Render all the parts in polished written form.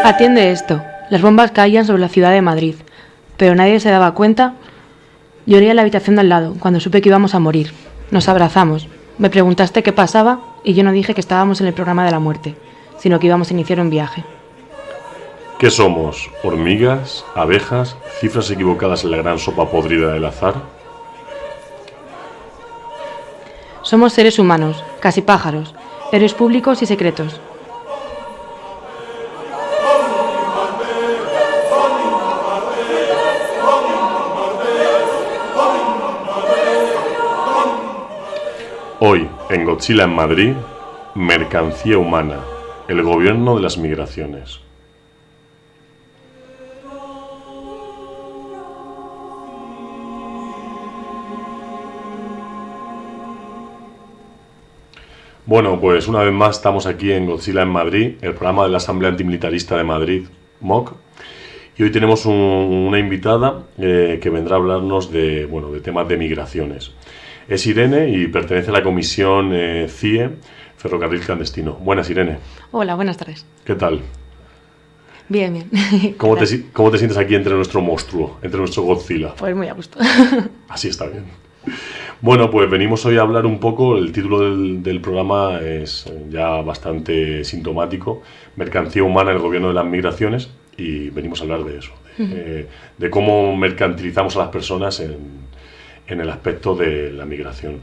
Atiende esto. Las bombas caían sobre la ciudad de Madrid, pero nadie se daba cuenta. Lloré en la habitación de al lado, cuando supe que íbamos a morir. Nos abrazamos. Me preguntaste qué pasaba y yo no dije que estábamos en el programa de la muerte, sino que íbamos a iniciar un viaje. ¿Qué somos? ¿Hormigas? ¿Abejas? ¿Cifras equivocadas en la gran sopa podrida del azar? Somos seres humanos, casi pájaros, héroes públicos y secretos. Hoy, en Godzilla en Madrid, mercancía humana, el gobierno de las migraciones. Bueno, pues una vez más estamos aquí en Godzilla en Madrid, el programa de la Asamblea Antimilitarista de Madrid, MOC, y hoy tenemos una invitada que vendrá a hablarnos de temas de migraciones. Es Irene y pertenece a la comisión CIE, Ferrocarril Clandestino. Buenas, Irene. Hola, buenas tardes. ¿Qué tal? Bien, bien. ¿Cómo te sientes aquí entre nuestro monstruo, entre nuestro Godzilla? Pues muy a gusto. Así está bien. Bueno, pues venimos hoy a hablar un poco, el título del programa es ya bastante sintomático, Mercancía humana en el gobierno de las migraciones, y venimos a hablar de eso, de cómo mercantilizamos a las personas en el aspecto de la migración.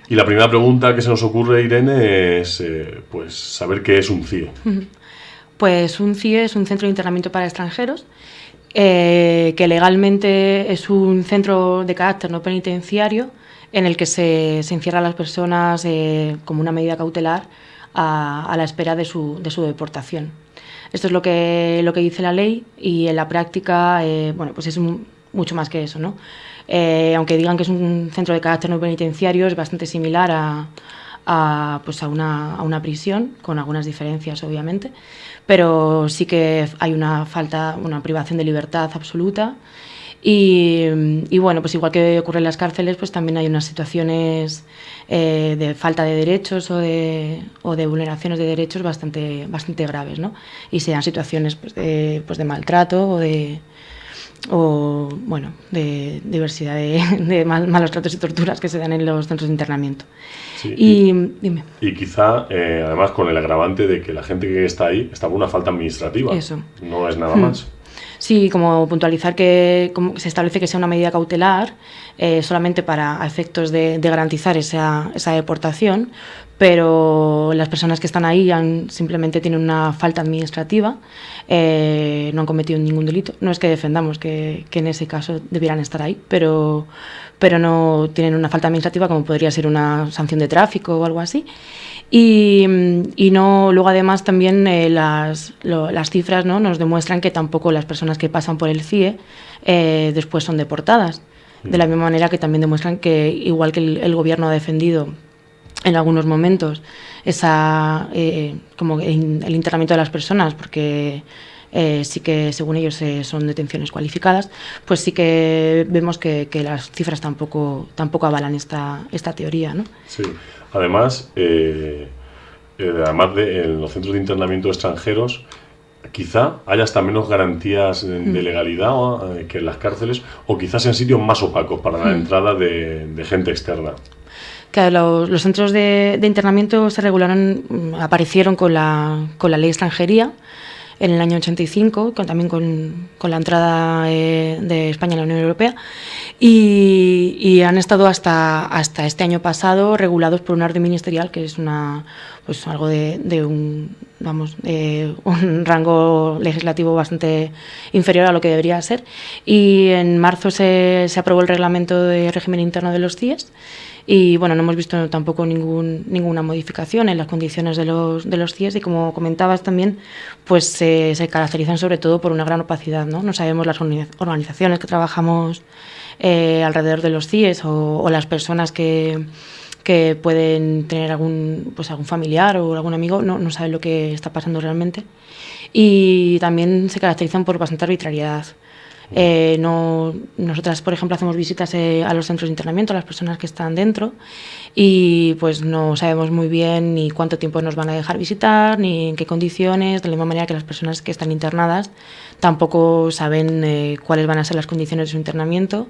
Y la primera pregunta que se nos ocurre, Irene, es pues saber qué es un CIE. Pues un CIE es un centro de internamiento para extranjeros, que legalmente es un centro de carácter no penitenciario en el que se encierra a las personas como una medida cautelar a la espera de su deportación. Esto es lo que dice la ley, y en la práctica pues es mucho más que eso, ¿no? Aunque digan que es un centro de carácter no penitenciario, es bastante similar a una prisión, con algunas diferencias obviamente, pero sí que hay una privación de libertad absoluta, y bueno, pues igual que ocurre en las cárceles, pues también hay unas situaciones de falta de derechos o de vulneraciones de derechos bastante graves, ¿no? Y sean situaciones pues de maltrato o de diversidad de malos tratos y torturas que se dan en los centros de internamiento. Sí, dime. Y quizá, además, con el agravante de que la gente que está ahí está por una falta administrativa. Eso. No es nada más. Sí, como puntualizar que se establece que sea una medida cautelar solamente para efectos de garantizar esa deportación, pero las personas que están ahí simplemente tienen una falta administrativa, no han cometido ningún delito. No es que defendamos que en ese caso debieran estar ahí, pero no tienen una falta administrativa, como podría ser una sanción de tráfico o algo así. Y no, luego además también las cifras, ¿no?, nos demuestran que tampoco las personas que pasan por el CIE después son deportadas. De la misma manera que también demuestran que, igual que el gobierno ha defendido en algunos momentos como el internamiento de las personas, porque sí que según ellos son detenciones cualificadas, pues sí que vemos que las cifras tampoco avalan esta teoría, ¿no? Sí. Además, además de en los centros de internamiento de extranjeros, quizá haya hasta menos garantías de legalidad que en las cárceles, o quizás en sitios más opacos para la entrada de gente externa. Claro, los centros de internamiento aparecieron con la ley de extranjería en el año 85, también con la entrada de España en la Unión Europea, y han estado hasta este año pasado regulados por una orden ministerial, que es algo de un rango legislativo bastante inferior a lo que debería ser. Y en marzo se aprobó el reglamento de régimen interno de los CIES. Y bueno, no hemos visto tampoco ninguna modificación en las condiciones de los CIES, y como comentabas también, pues se caracterizan sobre todo por una gran opacidad, ¿no? No sabemos las organizaciones que trabajamos alrededor de los CIES o las personas que pueden tener algún familiar o algún amigo, no saben lo que está pasando realmente, y también se caracterizan por bastante arbitrariedad. Nosotras, por ejemplo, hacemos visitas a los centros de internamiento, a las personas que están dentro, y pues no sabemos muy bien ni cuánto tiempo nos van a dejar visitar, ni en qué condiciones, de la misma manera que las personas que están internadas tampoco saben cuáles van a ser las condiciones de su internamiento,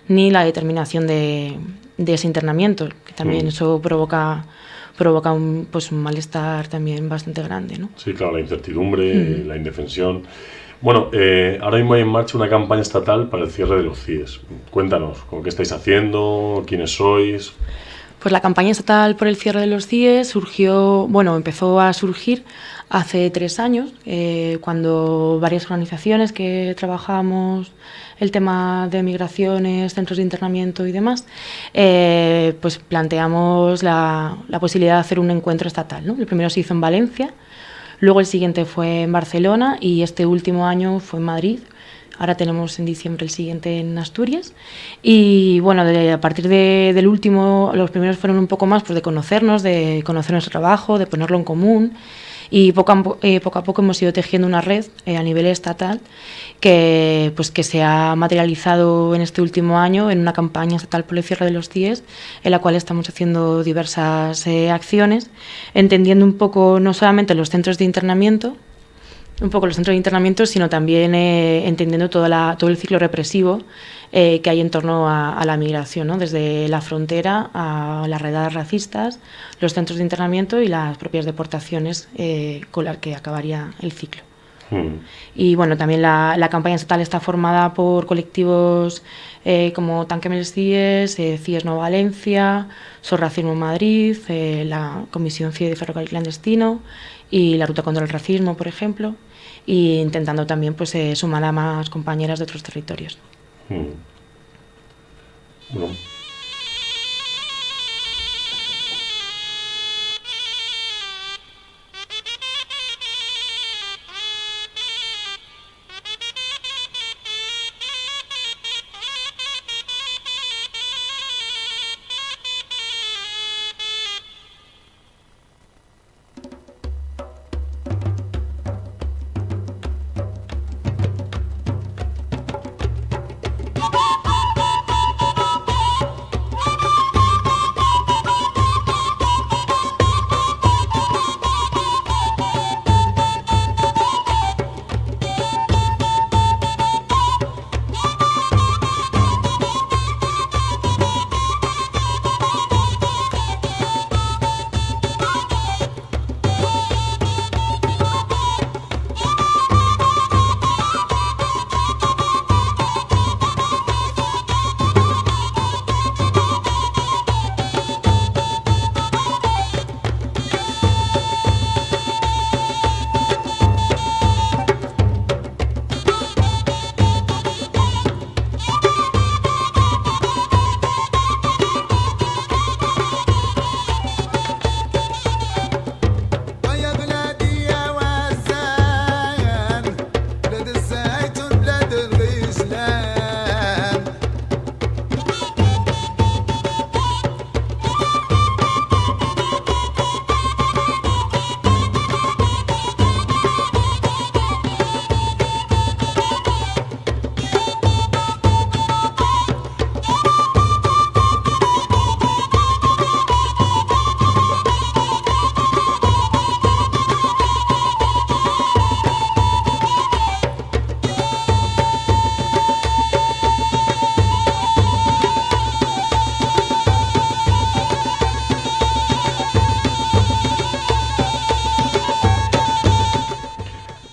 ni la determinación de ese internamiento, que también eso provoca un malestar también bastante grande, ¿no? Sí, claro, la incertidumbre, la indefensión. Bueno, ahora mismo hay en marcha una campaña estatal para el cierre de los CIES. Cuéntanos, ¿con qué estáis haciendo? ¿Quiénes sois? Pues la campaña estatal por el cierre de los CIES empezó a surgir hace 3 años, cuando varias organizaciones que trabajamos el tema de migraciones, centros de internamiento y demás, pues planteamos la posibilidad de hacer un encuentro estatal, ¿no? El primero se hizo en Valencia, luego el siguiente fue en Barcelona y este último año fue en Madrid. Ahora tenemos en diciembre el siguiente en Asturias. Y bueno, a partir del último, los primeros fueron un poco más pues de conocer nuestro trabajo, de ponerlo en común. Y poco a poco hemos ido tejiendo una red a nivel estatal que se ha materializado en este último año en una campaña estatal por el cierre de los CIES, en la cual estamos haciendo diversas acciones, entendiendo un poco no solamente los centros de internamiento, sino también entendiendo todo el ciclo represivo que hay en torno a la migración, ¿no? Desde la frontera a las redadas racistas, los centros de internamiento y las propias deportaciones con las que acabaría el ciclo. Y bueno, también la campaña estatal está formada por colectivos como Tanquem els CIES, CIES No Valencia, SOS Racismo Madrid, la Comisión CIE de Ferrocarril Clandestino y la Ruta contra el Racismo, por ejemplo, y intentando también pues sumar a más compañeras de otros territorios. Bueno.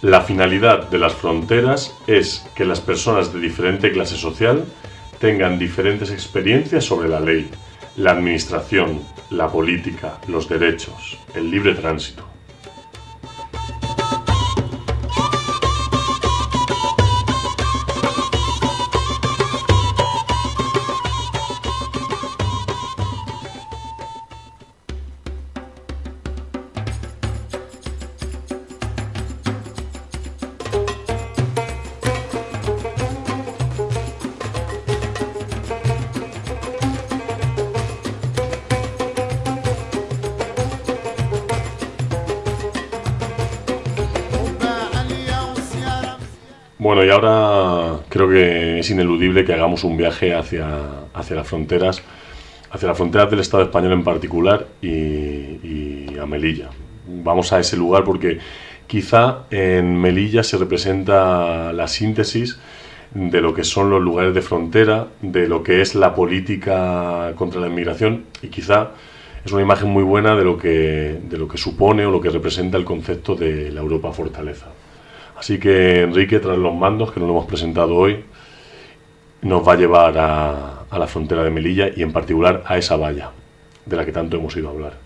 La finalidad de las fronteras es que las personas de diferente clase social tengan diferentes experiencias sobre la ley, la administración, la política, los derechos, el libre tránsito. Bueno, y ahora creo que es ineludible que hagamos un viaje hacia las fronteras del Estado español en particular y a Melilla. Vamos a ese lugar porque quizá en Melilla se representa la síntesis de lo que son los lugares de frontera, de lo que es la política contra la inmigración, y quizá es una imagen muy buena de lo que supone o lo que representa el concepto de la Europa fortaleza. Así que Enrique, tras los mandos, que nos lo hemos presentado hoy, nos va a llevar a la frontera de Melilla y en particular a esa valla de la que tanto hemos ido a hablar.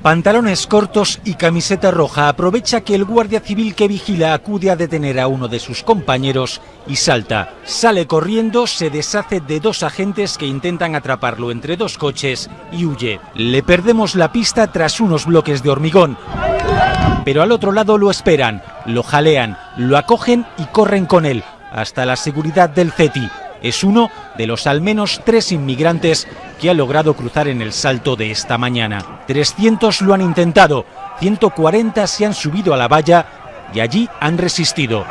Pantalones cortos y camiseta roja. Aprovecha que el guardia civil que vigila acude a detener a uno de sus compañeros y salta. Sale corriendo, se deshace de dos agentes que intentan atraparlo entre dos coches y huye. Le perdemos la pista tras unos bloques de hormigón. Pero al otro lado lo esperan, lo jalean, lo acogen y corren con él hasta la seguridad del CETI. Es uno de los al menos 3 inmigrantes que ha logrado cruzar en el salto de esta mañana. 300 lo han intentado, 140 se han subido a la valla y allí han resistido,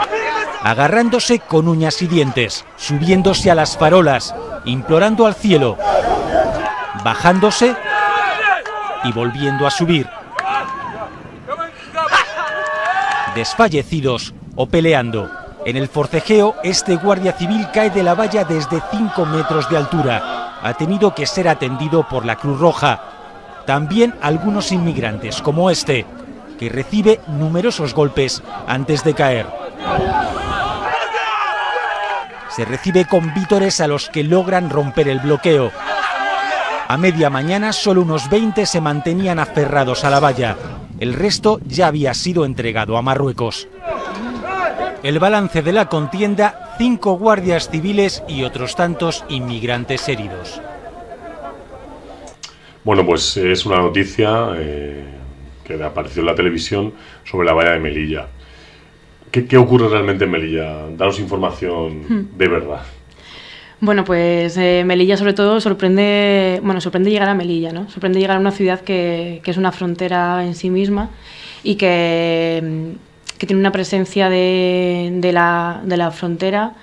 agarrándose con uñas y dientes, subiéndose a las farolas, implorando al cielo, bajándose y volviendo a subir, desfallecidos o peleando. En el forcejeo, este guardia civil cae de la valla desde 5 metros de altura. Ha tenido que ser atendido por la Cruz Roja. También algunos inmigrantes, como este, que recibe numerosos golpes antes de caer. Se recibe con vítores a los que logran romper el bloqueo. A media mañana, solo unos 20 se mantenían aferrados a la valla. El resto ya había sido entregado a Marruecos. El balance de la contienda: 5 guardias civiles y otros tantos inmigrantes heridos. Bueno, pues es una noticia que apareció en la televisión sobre la valla de Melilla. ¿Qué ocurre realmente en Melilla? Danos información de verdad. Bueno, pues Melilla sobre todo sorprende llegar a Melilla, ¿no? Sorprende llegar a una ciudad que es una frontera en sí misma y que tiene una presencia de la frontera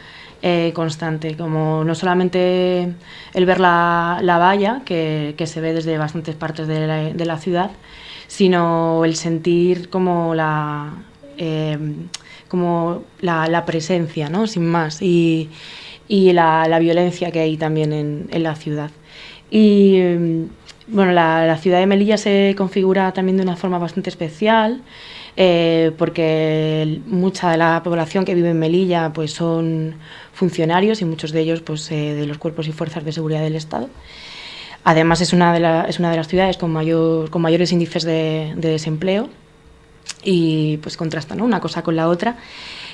constante, como no solamente el ver la valla, que se ve desde bastantes partes de la ciudad, sino el sentir como la presencia, ¿no? Sin más, y la violencia que hay también en la ciudad. Y bueno, la ciudad de Melilla se configura también de una forma bastante especial, porque mucha de la población que vive en Melilla pues son funcionarios y muchos de ellos pues de los cuerpos y fuerzas de seguridad del Estado. Además es una de las ciudades con mayores índices de desempleo y pues contrasta, ¿no?, una cosa con la otra.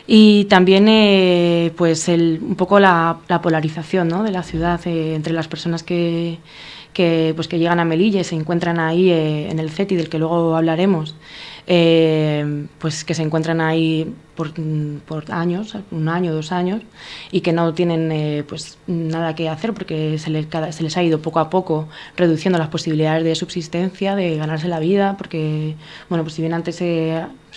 Y también pues un poco la polarización, ¿no?, de la ciudad entre las personas que llegan a Melilla y se encuentran ahí en el CETI, del que luego hablaremos, pues que se encuentran ahí por años, 1 año, 2 años, y que no tienen pues nada que hacer porque se les ha ido poco a poco reduciendo las posibilidades de subsistencia, de ganarse la vida, porque bueno, pues si bien antes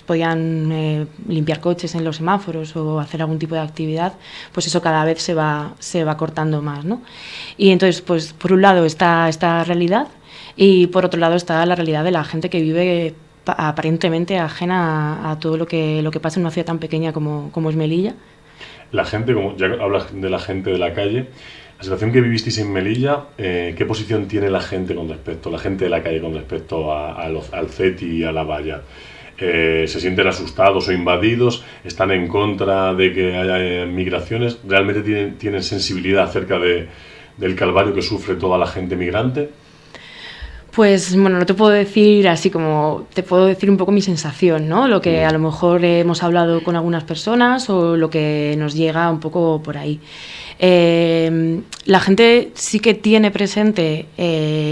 podían limpiar coches en los semáforos o hacer algún tipo de actividad, pues eso cada vez se va cortando más, ¿no? Y entonces, pues por un lado está esta realidad y por otro lado está la realidad de la gente que vive aparentemente ajena a todo lo que pasa en una ciudad tan pequeña como es Melilla. La gente, como ya hablas de la gente de la calle, la situación que vivisteis en Melilla, ¿qué posición tiene la gente de la calle con respecto al CETI y a la valla? ¿Se sienten asustados o invadidos? ¿Están en contra de que haya migraciones? ¿Realmente tienen sensibilidad acerca del calvario que sufre toda la gente migrante? Pues bueno, no te puedo decir así como, te puedo decir un poco mi sensación, ¿no? Lo que a lo mejor hemos hablado con algunas personas o lo que nos llega un poco por ahí. La gente sí que tiene presente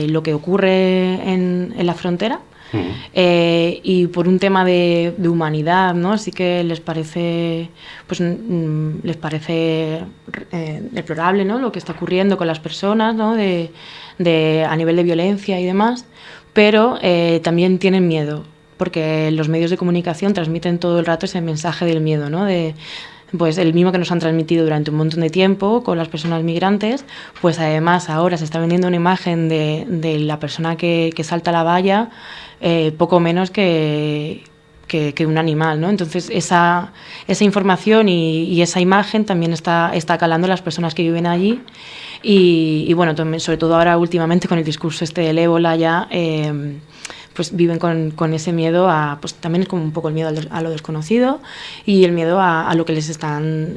lo que ocurre en la frontera. Y por un tema de humanidad, ¿no? Sí que les parece deplorable, ¿no?, lo que está ocurriendo con las personas, ¿no?, a nivel de violencia y demás, pero también tienen miedo, porque los medios de comunicación transmiten todo el rato ese mensaje del miedo, ¿no? Pues el mismo que nos han transmitido durante un montón de tiempo con las personas migrantes, pues además ahora se está vendiendo una imagen de la persona que salta la valla poco menos que un animal, ¿no? Entonces esa información y esa imagen también está calando a las personas que viven allí y bueno, sobre todo ahora últimamente con el discurso del ébola ya pues viven con ese miedo pues también es como un poco el miedo a lo desconocido y el miedo a lo que les están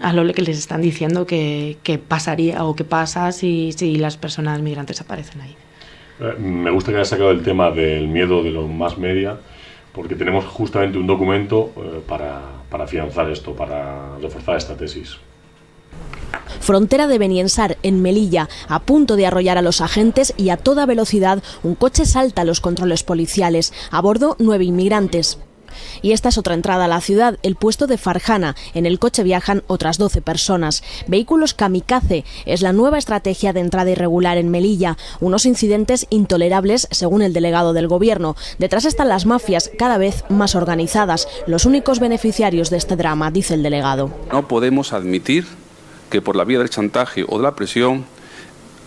diciendo que pasaría o que pasa si las personas migrantes aparecen ahí. Me gusta que hayas sacado el tema del miedo de los mass media, porque tenemos justamente un documento para afianzar esto, para reforzar esta tesis. Frontera de Beniensar, en Melilla, a punto de arrollar a los agentes y a toda velocidad un coche salta los controles policiales. A bordo 9 inmigrantes. Y esta es otra entrada a la ciudad, el puesto de Farjana. En el coche viajan otras 12 personas. Vehículos kamikaze es la nueva estrategia de entrada irregular en Melilla. Unos incidentes intolerables, según el delegado del gobierno. Detrás están las mafias, cada vez más organizadas. Los únicos beneficiarios de este drama, dice el delegado. No podemos admitir que por la vía del chantaje o de la presión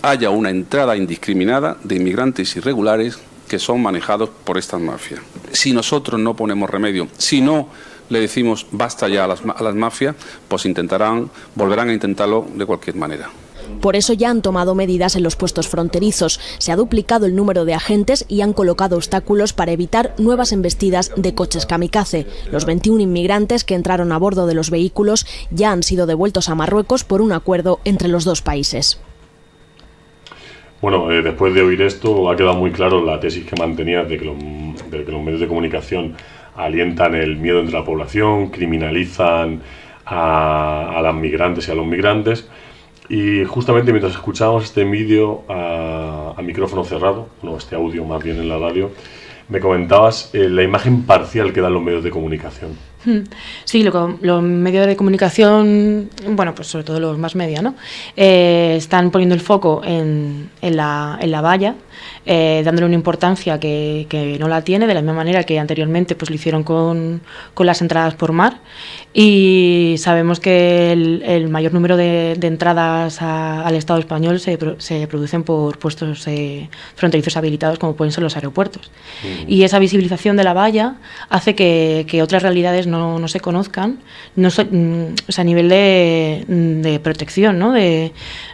haya una entrada indiscriminada de inmigrantes irregulares que son manejados por estas mafias. Si nosotros no ponemos remedio, si no le decimos basta ya a las mafias, pues volverán a intentarlo de cualquier manera. Por eso ya han tomado medidas en los puestos fronterizos. Se ha duplicado el número de agentes y han colocado obstáculos para evitar nuevas embestidas de coches kamikaze. Los 21 inmigrantes que entraron a bordo de los vehículos ya han sido devueltos a Marruecos por un acuerdo entre los dos países. Bueno, después de oír esto ha quedado muy claro la tesis que mantenías de que los medios de comunicación alientan el miedo entre la población, criminalizan a las migrantes y a los migrantes. Y justamente mientras escuchábamos este vídeo a micrófono cerrado, este audio más bien en la radio, me comentabas la imagen parcial que dan los medios de comunicación. Sí, los medios de comunicación, bueno, pues sobre todo los más media, ¿no? Están poniendo el foco en la valla, dándole una importancia que no la tiene, de la misma manera que anteriormente pues lo hicieron con las entradas por mar. Y sabemos que el mayor número de entradas al Estado español se producen por puestos fronterizos habilitados, como pueden ser los aeropuertos. Y esa visibilización de la valla hace que otras realidades no se conozcan, o sea, a nivel de protección, ¿no?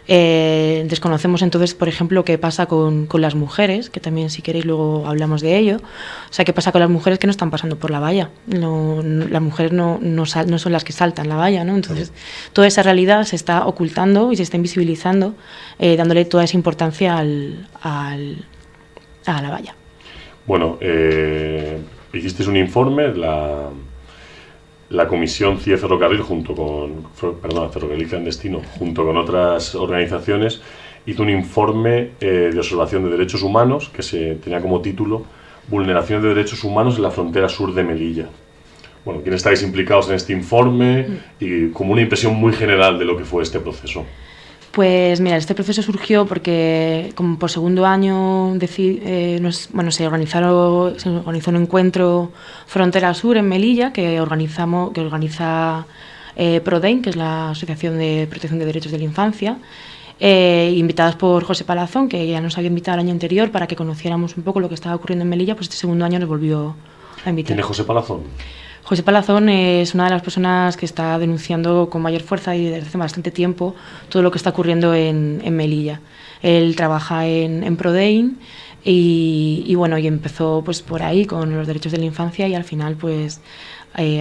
Desconocemos entonces, por ejemplo, qué pasa con las mujeres, que también si queréis luego hablamos de ello. O sea, qué pasa con las mujeres que no están pasando por la valla. Las mujeres no son las que saltan la valla, ¿no? Entonces, toda esa realidad se está ocultando y se está invisibilizando, dándole toda esa importancia a la valla. Bueno, hicisteis un informe, la Comisión CIE Ferrocarril Ferrocarril Clandestino, junto con otras organizaciones, hizo un informe de observación de derechos humanos que se tenía como título Vulneraciones de derechos humanos en la frontera sur de Melilla. Bueno, ¿quiénes estáis implicados en este informe? Y como una impresión muy general de lo que fue este proceso. Pues mira, este proceso surgió porque como por segundo año se organizó un encuentro Frontera Sur en Melilla que organiza PRODEIN, que es la Asociación de Protección de Derechos de la Infancia, invitadas por José Palazón, que ya nos había invitado el año anterior para que conociéramos un poco lo que estaba ocurriendo en Melilla. Pues este segundo año nos volvió a invitar. ¿Quién es José Palazón? José Palazón es una de las personas que está denunciando con mayor fuerza y desde hace bastante tiempo todo lo que está ocurriendo en Melilla. Él trabaja en PRODEIN y bueno, y empezó pues por ahí con los derechos de la infancia y al final pues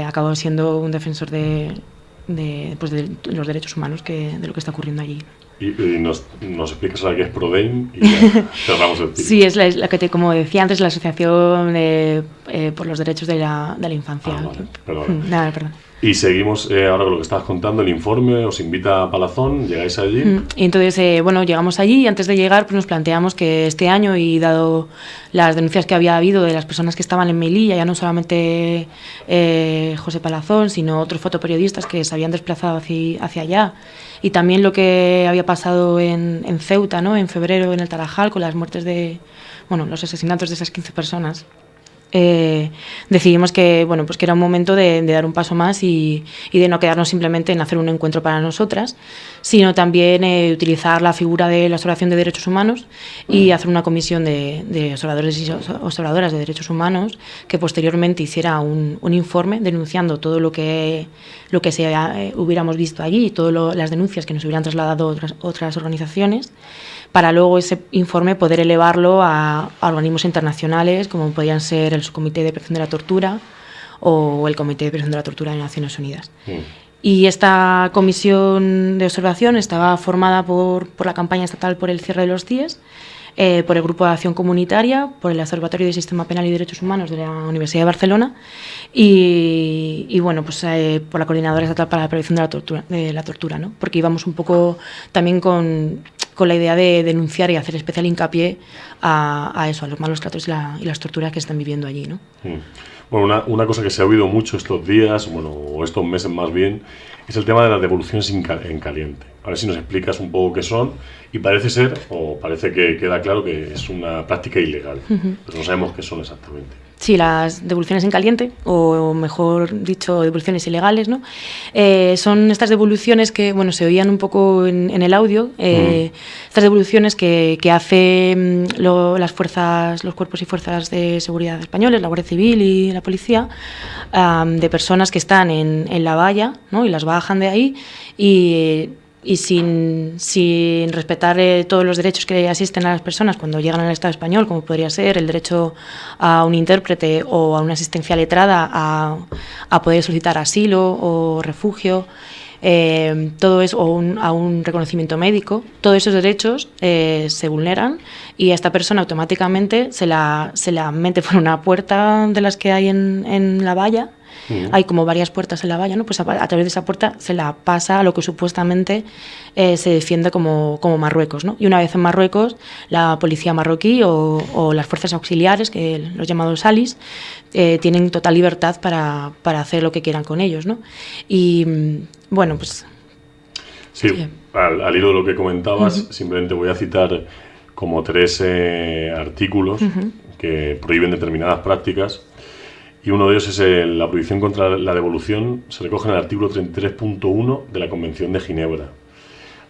acabó siendo un defensor de los derechos humanos, de lo que está ocurriendo allí. Y nos explicas ahora qué es PRODEIN y ya cerramos el tiro. Sí, es la que, como decía antes, la Asociación por los Derechos de la Infancia. Vale, perdón. Nada, perdón. Y seguimos ahora con lo que estabas contando, el informe, os invita a Palazón, llegáis allí. Y entonces, llegamos allí y antes de llegar pues nos planteamos que este año, y dado las denuncias que había habido de las personas que estaban en Melilla, ya no solamente José Palazón, sino otros fotoperiodistas que se habían desplazado hacia allá, y también lo que había pasado en Ceuta, ¿no? En febrero, en el Tarajal, con las muertes los asesinatos de esas 15 personas. decidimos que, bueno, pues que era un momento de dar un paso más y de no quedarnos simplemente en hacer un encuentro para nosotras, sino también utilizar la figura de la Observación de Derechos Humanos y hacer una comisión de observadores y observadoras de derechos humanos que posteriormente hiciera un informe denunciando todo lo que hubiéramos visto allí y todas las denuncias que nos hubieran trasladado otras organizaciones, para luego ese informe poder elevarlo a organismos internacionales como podrían ser el Subcomité de Prevención de la Tortura o el Comité de Prevención de la Tortura de Naciones Unidas. Y esta comisión de observación estaba formada por la campaña estatal por el cierre de los CIES, por el Grupo de Acción Comunitaria, por el Observatorio del Sistema Penal y Derechos Humanos de la Universidad de Barcelona y bueno, pues por la Coordinadora Estatal para la Prevención de la Tortura, ¿no? Porque íbamos un poco también con la idea de denunciar y hacer especial hincapié a eso, a los malos tratos y las torturas que están viviendo allí, ¿no? Bueno, una cosa que se ha oído mucho estos días, bueno, o estos meses más bien, es el tema de las devoluciones en caliente. A ver si nos explicas un poco qué son. Y parece ser, o parece que queda claro que es una práctica ilegal, pero no sabemos qué son exactamente. Sí, las devoluciones en caliente, o mejor dicho, devoluciones ilegales, ¿no? Son estas devoluciones que, bueno, se oían un poco en el audio, estas devoluciones que hacen los cuerpos y fuerzas de seguridad españoles, la Guardia Civil y la policía, de personas que están en la valla, ¿no? Y las bajan de ahí y sin respetar todos los derechos que asisten a las personas cuando llegan al Estado español, como podría ser el derecho a un intérprete o a una asistencia letrada, a poder solicitar asilo o refugio, todo eso, o a un reconocimiento médico, todos esos derechos se vulneran y a esta persona automáticamente se la mete por una puerta de las que hay en la valla. Hay como varias puertas en la valla, ¿no? Pues a través de esa puerta se la pasa a lo que supuestamente se defiende como Marruecos, ¿no? Y una vez en Marruecos, la policía marroquí o las fuerzas auxiliares, que los llamados salis, tienen total libertad para hacer lo que quieran con ellos, ¿no? Y bueno, pues... Sí, al hilo de lo que comentabas, simplemente voy a citar como 3 artículos que prohíben determinadas prácticas. Y uno de ellos es la prohibición contra la devolución, se recoge en el artículo 33.1 de la Convención de Ginebra.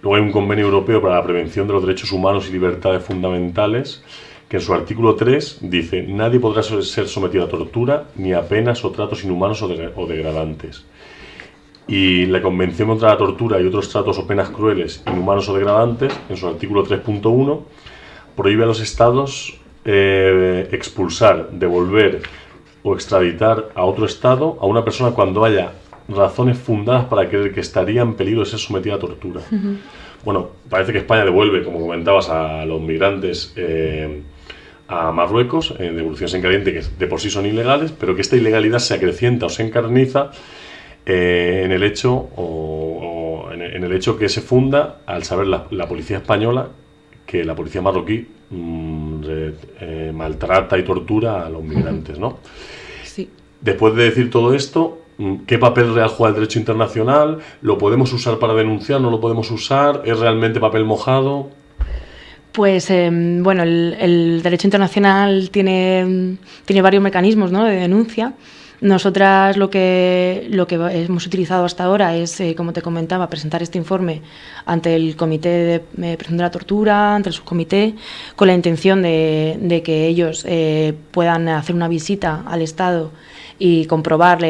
Luego hay un convenio europeo para la prevención de los derechos humanos y libertades fundamentales, que en su artículo 3 dice: nadie podrá ser sometido a tortura ni a penas o tratos inhumanos o degradantes. Y la Convención contra la tortura y otros tratos o penas crueles, inhumanos o degradantes, en su artículo 3.1, prohíbe a los Estados expulsar, devolver o extraditar a otro Estado a una persona cuando haya razones fundadas para creer que estaría en peligro de ser sometida a tortura. Bueno, parece que España devuelve, como comentabas, a los migrantes a Marruecos en devoluciones en caliente, que de por sí son ilegales, pero que esta ilegalidad se acrecienta o se encarniza en el hecho en el hecho que se funda al saber la policía española que la policía marroquí maltrata y tortura a los migrantes, ¿no? Sí. Después de decir todo esto, ¿qué papel real juega el derecho internacional? ¿Lo podemos usar para denunciar? ¿No lo podemos usar? ¿Es realmente papel mojado? Pues bueno, el derecho internacional tiene varios mecanismos, ¿no?, de denuncia. Nosotras lo que hemos utilizado hasta ahora es, como te comentaba, presentar este informe ante el Comité de Prevención de la Tortura, ante el subcomité, con la intención de que ellos puedan hacer una visita al Estado y comprobar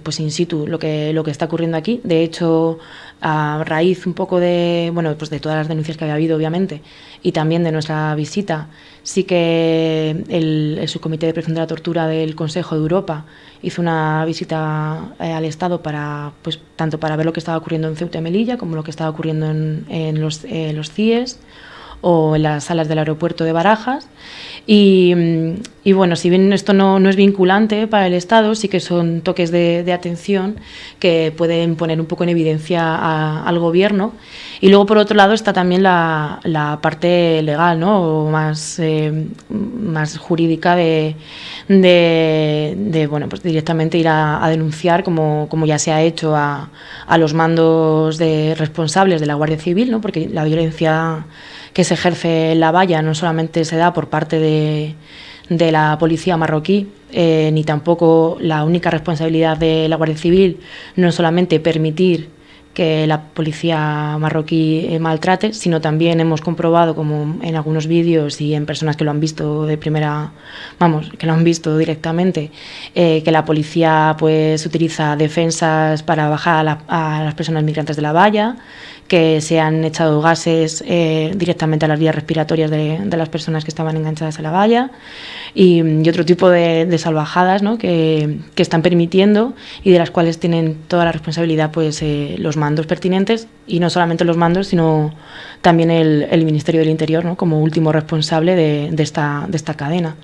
pues in situ lo que está ocurriendo aquí. De hecho, a raíz un poco de todas las denuncias que había habido, obviamente, y también de nuestra visita, sí que el subcomité de prevención de la tortura del Consejo de Europa hizo una visita al Estado tanto para ver lo que estaba ocurriendo en Ceuta y Melilla como lo que estaba ocurriendo en los CIES o en las salas del aeropuerto de Barajas. Y bueno, si bien esto no es vinculante para el Estado, sí que son toques de atención que pueden poner un poco en evidencia al Gobierno. Y luego, por otro lado, está también la parte legal, ¿no?, o más jurídica de pues directamente ir a denunciar, como ya se ha hecho a los mandos responsables de la Guardia Civil, ¿no?, porque la violencia que se ejerce en la valla no solamente se da por parte de de la policía marroquí, ni tampoco la única responsabilidad de la Guardia Civil no es solamente permitir que la policía marroquí maltrate, sino también hemos comprobado, como en algunos vídeos y en personas que lo han visto de primera, que lo han visto directamente, que la policía pues utiliza defensas para bajar a las personas migrantes de la valla, que se han echado gases directamente a las vías respiratorias de las personas que estaban enganchadas a la valla y otro tipo de salvajadas, ¿no? que están permitiendo y de las cuales tienen toda la responsabilidad pues los mandos pertinentes, y no solamente los mandos, sino también el Ministerio del Interior, ¿no? como último responsable de esta cadena.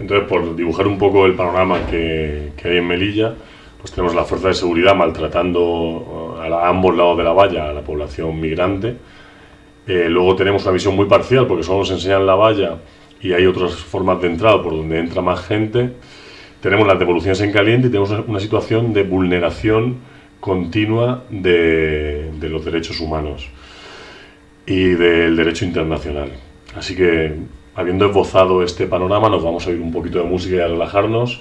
Entonces, por dibujar un poco el panorama que hay en Melilla, pues tenemos la fuerza de seguridad maltratando a ambos lados de la valla a la población migrante. Luego tenemos una visión muy parcial porque solo nos enseñan la valla y hay otras formas de entrada por donde entra más gente. Tenemos las devoluciones en caliente y tenemos una situación de vulneración continua de los derechos humanos y del derecho internacional. Así que, habiendo esbozado este panorama, nos vamos a oír un poquito de música y a relajarnos.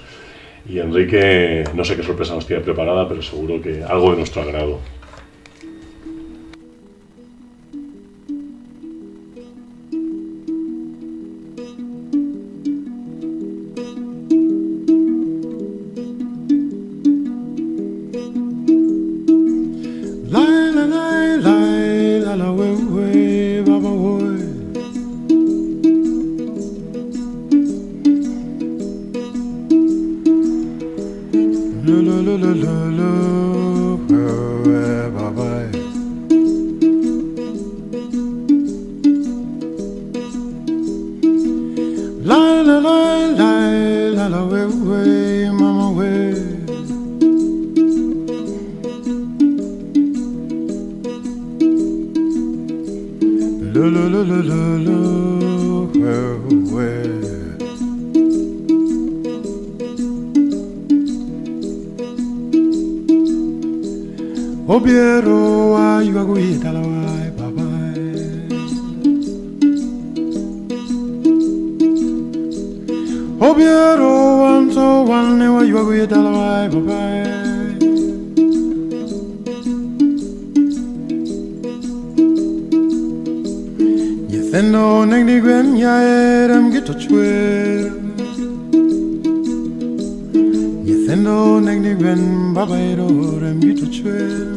Y Enrique, no sé qué sorpresa nos tiene preparada, pero seguro que algo de nuestro agrado. Obiero ayu aguita la wai baba. Obiero wanto wane wa ayu aguita la wai baba. Yetheno neng di gwen ya erem gito chwer. Yetheno neng di gwen baba ero rem gito chwer.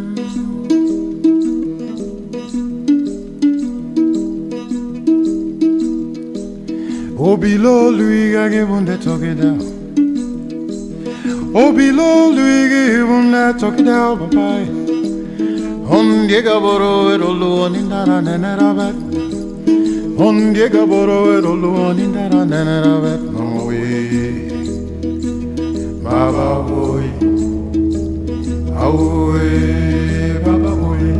Obilo lui gage bunde toke down. Obilo lui gage bunde toke down, papai. Ondiega boro erolo onindara nenerabat. Ondiega boro erolo onindara nenerabat. Maui, baba boy, aui, baba boy,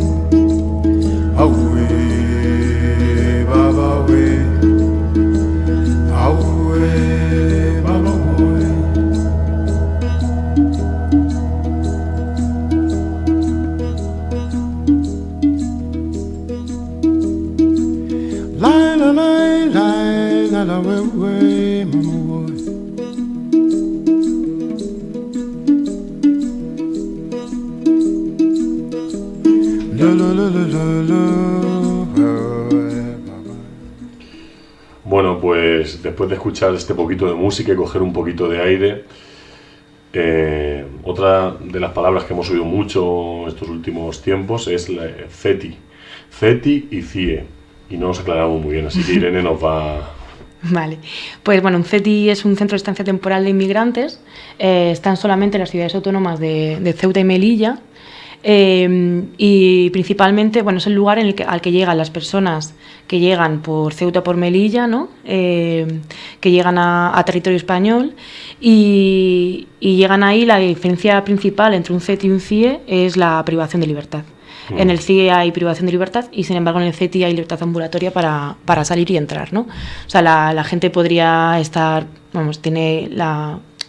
aui, baba boy. Bueno, pues después de escuchar este poquito de música y coger un poquito de aire, otra de las palabras que hemos oído mucho estos últimos tiempos es la CETI y CIE, y no nos aclaramos muy bien, así que Irene nos va... Vale, pues bueno, un CETI es un centro de estancia temporal de inmigrantes, están solamente en las ciudades autónomas de Ceuta y Melilla, y principalmente, bueno, es el lugar al que llegan las personas que llegan por Ceuta, por Melilla, ¿no? Que llegan a territorio español y llegan ahí. La diferencia principal entre un CETI y un CIE es la privación de libertad. En el CIE hay privación de libertad y, sin embargo, en el CETI hay libertad ambulatoria para salir y entrar, ¿no? O sea, la gente podría estar,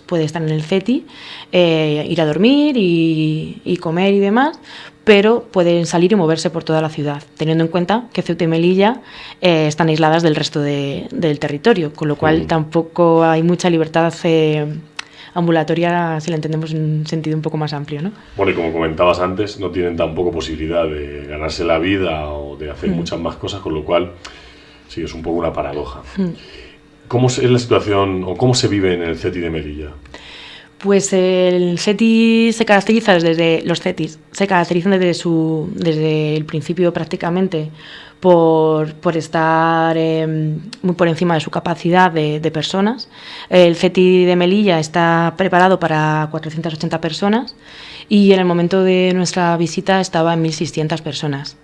puede estar en el CETI, ir a dormir y comer y demás, pero pueden salir y moverse por toda la ciudad, teniendo en cuenta que Ceuta y Melilla están aisladas del resto del territorio, con lo cual tampoco hay mucha libertad ambulatoria, si la entendemos en un sentido un poco más amplio, ¿no? Bueno, y como comentabas antes, no tienen tampoco posibilidad de ganarse la vida o de hacer muchas más cosas, con lo cual sí, es un poco una paradoja. ¿Cómo es la situación o cómo se vive en el CETI de Melilla? Pues el CETI se caracteriza los CETIs se caracterizan desde el principio prácticamente por estar muy por encima de su capacidad de personas. El CETI de Melilla está preparado para 480 personas y en el momento de nuestra visita estaba en 1.600 personas.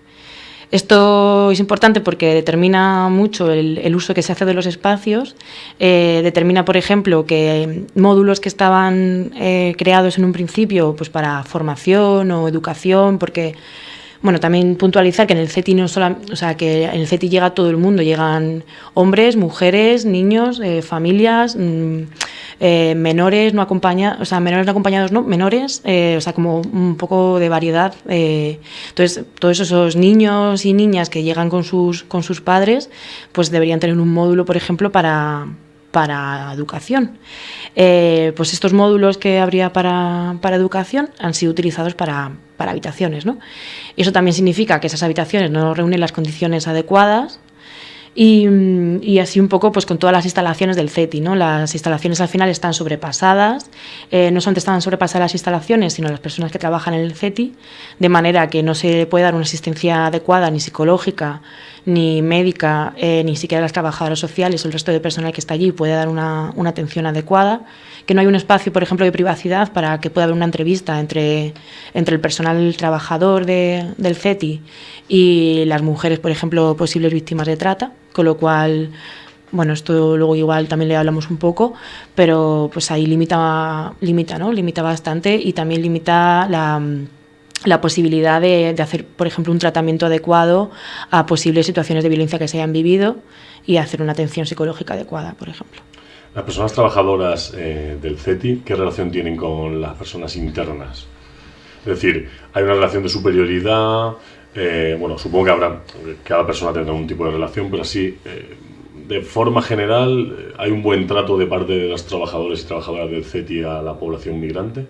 Esto es importante porque determina mucho el uso que se hace de los espacios, determina, por ejemplo, que módulos que estaban creados en un principio pues para formación o educación, porque bueno, también puntualizar que en el CETI no solo, o sea, que en el CETI llega todo el mundo, llegan hombres, mujeres, niños, familias, menores no acompañados, o sea, menores no acompañados, no, menores, o sea, como un poco de variedad. Entonces, todos esos niños y niñas que llegan con sus padres, pues deberían tener un módulo, por ejemplo, para educación. Pues estos módulos que habría para educación han sido utilizados para habitaciones, ¿no? Y eso también significa que esas habitaciones no reúnen las condiciones adecuadas y así un poco pues con todas las instalaciones del CETI, ¿no? Las instalaciones al final están sobrepasadas, no solamente están sobrepasadas las instalaciones, sino las personas que trabajan en el CETI, de manera que no se puede dar una asistencia adecuada ni psicológica, ni médica, ni siquiera las trabajadoras sociales o el resto de personal que está allí puede dar una atención adecuada, que no hay un espacio, por ejemplo, de privacidad para que pueda haber una entrevista entre el personal trabajador del CETI y las mujeres, por ejemplo, posibles víctimas de trata, con lo cual, bueno, esto luego igual también le hablamos un poco, pero pues ahí limita, ¿no? Limita bastante y también limita la posibilidad de hacer, por ejemplo, un tratamiento adecuado a posibles situaciones de violencia que se hayan vivido y hacer una atención psicológica adecuada, por ejemplo. Las personas trabajadoras del CETI, ¿qué relación tienen con las personas internas? Es decir, ¿hay una relación de superioridad? Bueno, supongo que cada persona tendrá un tipo de relación, pero así, de forma general, ¿hay un buen trato de parte de los trabajadores y trabajadoras del CETI a la población migrante?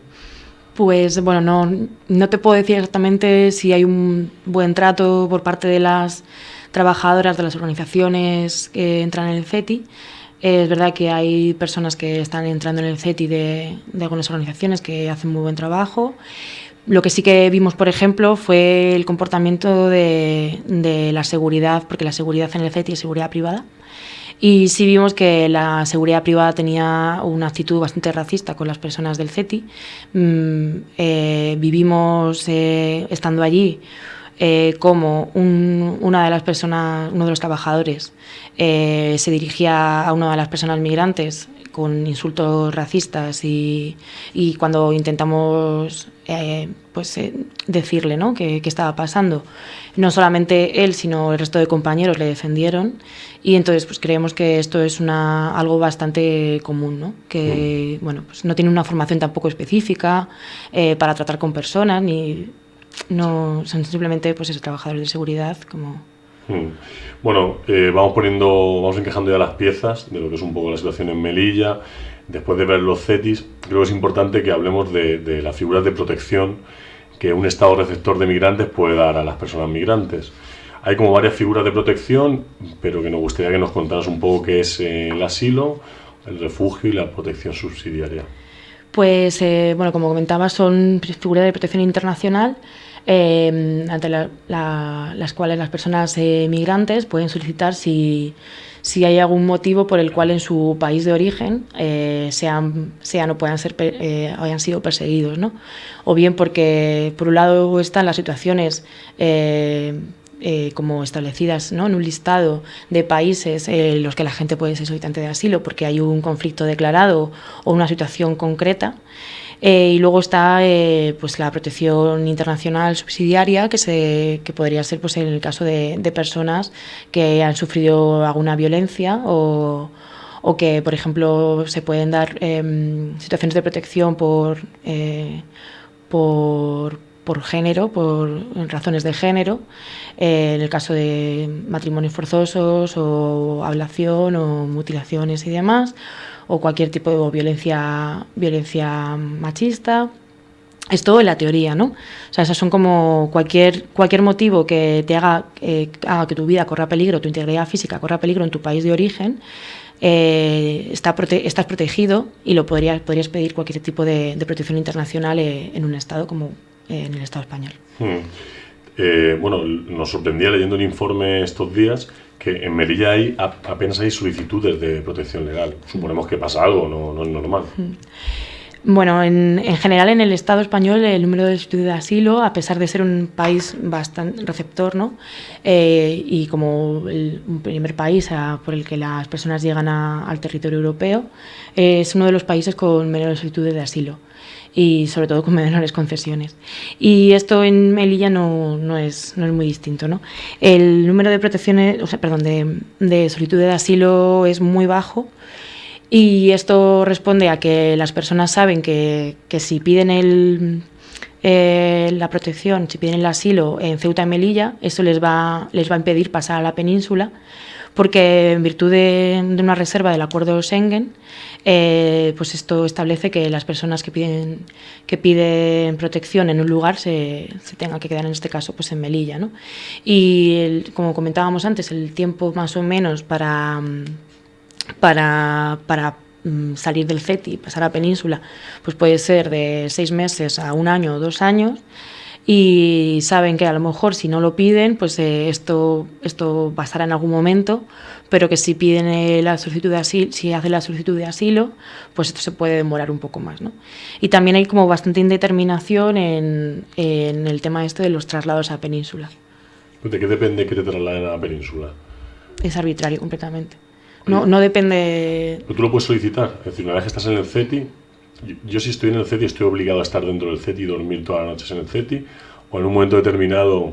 Pues bueno, no te puedo decir exactamente si hay un buen trato por parte de las trabajadoras de las organizaciones que entran en el CETI. Es verdad que hay personas que están entrando en el CETI de algunas organizaciones que hacen muy buen trabajo. Lo que sí que vimos, por ejemplo, fue el comportamiento de la seguridad, porque la seguridad en el CETI es seguridad privada. Y sí vimos que la seguridad privada tenía una actitud bastante racista con las personas del CETI. Vivimos, estando allí, como uno de los trabajadores se dirigía a una de las personas migrantes con insultos racistas y cuando intentamos decirle, ¿no?, qué estaba pasando, no solamente él sino el resto de compañeros le defendieron y entonces pues creemos que esto es algo bastante común, ¿no?, que bueno, pues no tiene una formación tampoco específica para tratar con personas ni no son simplemente pues esos trabajadores de seguridad como... Bueno, vamos encajando ya las piezas de lo que es un poco la situación en Melilla. Después de ver los CETIs, creo que es importante que hablemos de las figuras de protección que un Estado receptor de migrantes puede dar a las personas migrantes. Hay como varias figuras de protección, pero que nos gustaría que nos contaras un poco qué es el asilo, el refugio y la protección subsidiaria. Pues, bueno, como comentaba, son figuras de protección internacional ante las cuales las personas migrantes pueden solicitar si hay algún motivo por el cual en su país de origen sean o puedan ser hayan sido perseguidos, ¿no? O bien porque, por un lado, están las situaciones como establecidas, ¿no?, en un listado de países en los que la gente puede ser solicitante de asilo porque hay un conflicto declarado o una situación concreta. Y luego está pues la protección internacional subsidiaria que podría ser pues en el caso de personas que han sufrido alguna violencia o que, por ejemplo, se pueden dar situaciones de protección por por género, por razones de género, en el caso de matrimonios forzosos o ablación o mutilaciones y demás, o cualquier tipo de violencia machista. Esto en la teoría, ¿no? O sea, esas son como cualquier motivo que te haga que tu vida corra peligro, tu integridad física corra peligro en tu país de origen, estás protegido y lo podrías pedir cualquier tipo de protección internacional en un Estado como en el Estado español. Bueno, nos sorprendía leyendo un informe estos días que en Melilla apenas hay solicitudes de protección legal. Suponemos que pasa algo, no es normal. Bueno, en general en el Estado español el número de solicitudes de asilo, a pesar de ser un país bastante receptor, ¿no? Y como un primer país por el que las personas llegan al territorio europeo, es uno de los países con menores solicitudes de asilo y sobre todo con menores concesiones. Y esto en Melilla no es muy distinto, ¿no? El número de de solicitudes de asilo es muy bajo. Y esto responde a que las personas saben que si piden la protección, si piden el asilo en Ceuta y Melilla, eso les va a impedir pasar a la península, porque en virtud de una reserva del acuerdo Schengen, pues esto establece que las personas que piden protección en un lugar se tengan que quedar, en este caso, pues en Melilla, ¿no? Y como comentábamos antes, el tiempo más o menos para salir del CETI y pasar a península, pues puede ser de 6 meses a 1 año o 2 años, y saben que a lo mejor si no lo piden, pues esto pasará en algún momento, pero que si piden la solicitud de asilo, si hacen la solicitud de asilo, pues esto se puede demorar un poco más, ¿no? Y también hay como bastante indeterminación en el tema de los traslados a península. ¿De qué depende que te trasladen a la península? Es arbitrario completamente. No depende... Pero tú lo puedes solicitar. Es decir, una vez que estás en el CETI, yo si estoy en el CETI estoy obligado a estar dentro del CETI y dormir todas las noches en el CETI, o en un momento determinado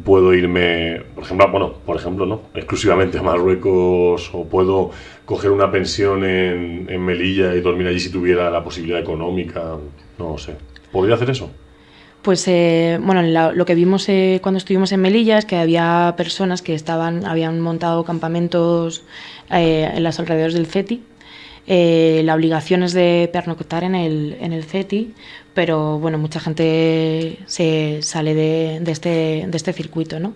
puedo irme, por ejemplo, no, exclusivamente a Marruecos, o puedo coger una pensión en Melilla y dormir allí si tuviera la posibilidad económica, no lo sé. ¿Podría hacer eso? Pues lo que vimos cuando estuvimos en Melilla es que había personas que habían montado campamentos en los alrededores del CETI. La obligación es de pernoctar en el CETI, pero bueno, mucha gente se sale de este circuito, ¿no?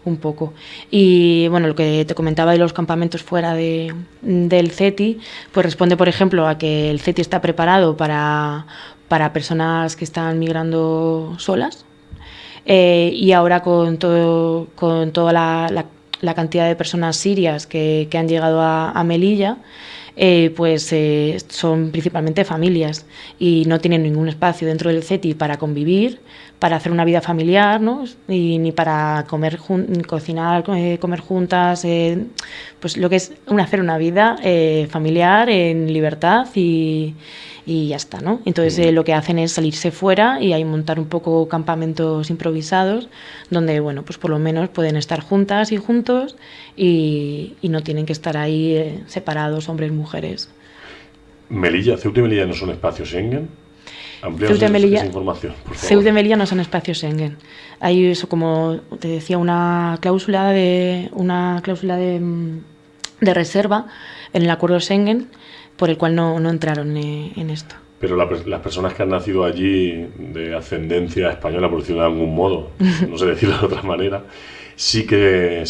Un poco. Y bueno, lo que te comentaba de los campamentos fuera del CETI, pues responde, por ejemplo, a que el CETI está preparado para personas que están migrando solas, y ahora con toda la cantidad de personas sirias que han llegado a Melilla, son principalmente familias y no tienen ningún espacio dentro del CETI para convivir, para hacer una vida familiar, ¿no? Ni para cocinar, comer juntas, pues lo que es hacer una vida familiar en libertad y ya está, ¿no? Entonces lo que hacen es salirse fuera y ahí montar un poco campamentos improvisados donde, bueno, pues por lo menos pueden estar juntas y juntos y no tienen que estar ahí separados, hombres, mujeres. Ceuta y Melilla no son espacios Schengen. Amplíanos esa información, por favor. Ceuta y Melilla no son espacios Schengen. Hay eso, como te decía, una cláusula de reserva en el acuerdo Schengen por el cual no entraron en esto. Pero las personas que han nacido allí de ascendencia española, por decirlo de algún modo, no sé decirlo de otra manera, sí que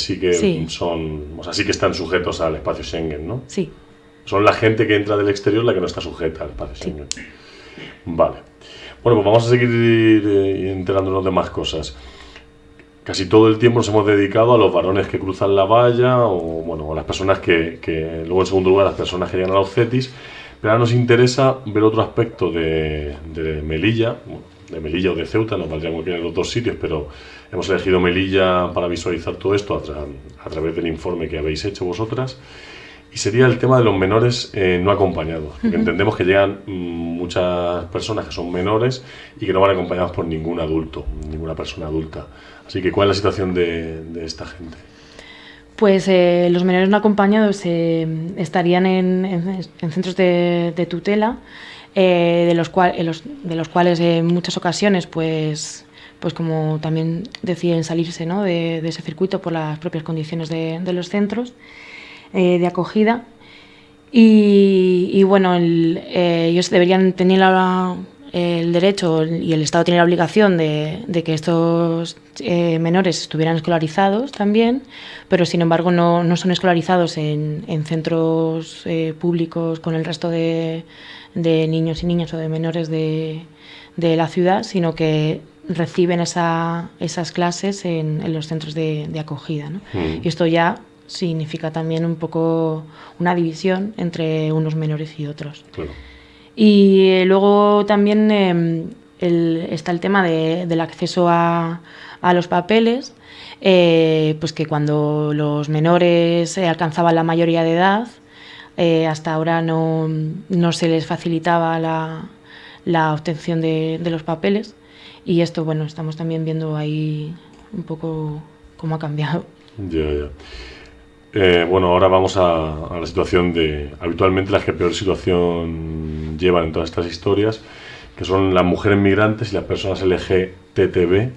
son, o sea, sí que están sujetos al espacio Schengen, ¿no? Sí. Son la gente que entra del exterior la que no está sujeta al espacio Schengen. Vale. Bueno, pues vamos a seguir enterándonos de más cosas. Casi todo el tiempo nos hemos dedicado a los varones que cruzan la valla o a las personas que luego en segundo lugar las personas que llegan a los CETIs, pero ahora nos interesa ver otro aspecto de Melilla, de Melilla o de Ceuta, nos valdría muy bien en los dos sitios, pero hemos elegido Melilla para visualizar todo esto a través del informe que habéis hecho vosotras, y sería el tema de los menores no acompañados, porque entendemos que llegan muchas personas que son menores y que no van acompañados por ningún adulto, ninguna persona adulta. Así que, ¿cuál es la situación de esta gente? Pues los menores no acompañados estarían en centros de tutela, de los cuales en muchas ocasiones pues como también deciden salirse, ¿no?, de ese circuito por las propias condiciones de los centros de acogida. Y bueno, ellos deberían tener el derecho y el Estado tiene la obligación de que estos menores estuvieran escolarizados también, pero sin embargo no son escolarizados en centros públicos con el resto de niños y niñas o de menores de la ciudad, sino que reciben esas clases en los centros de acogida, ¿no? Y esto ya significa también un poco una división entre unos menores y otros. Claro. Y luego también está el tema del acceso a los papeles, pues que cuando los menores alcanzaban la mayoría de edad, hasta ahora no se les facilitaba la obtención de los papeles, y esto, bueno, estamos también viendo ahí un poco cómo ha cambiado. Bueno, ahora vamos a la situación habitualmente las que peor situación llevan en todas estas historias, que son las mujeres migrantes y las personas LGTB.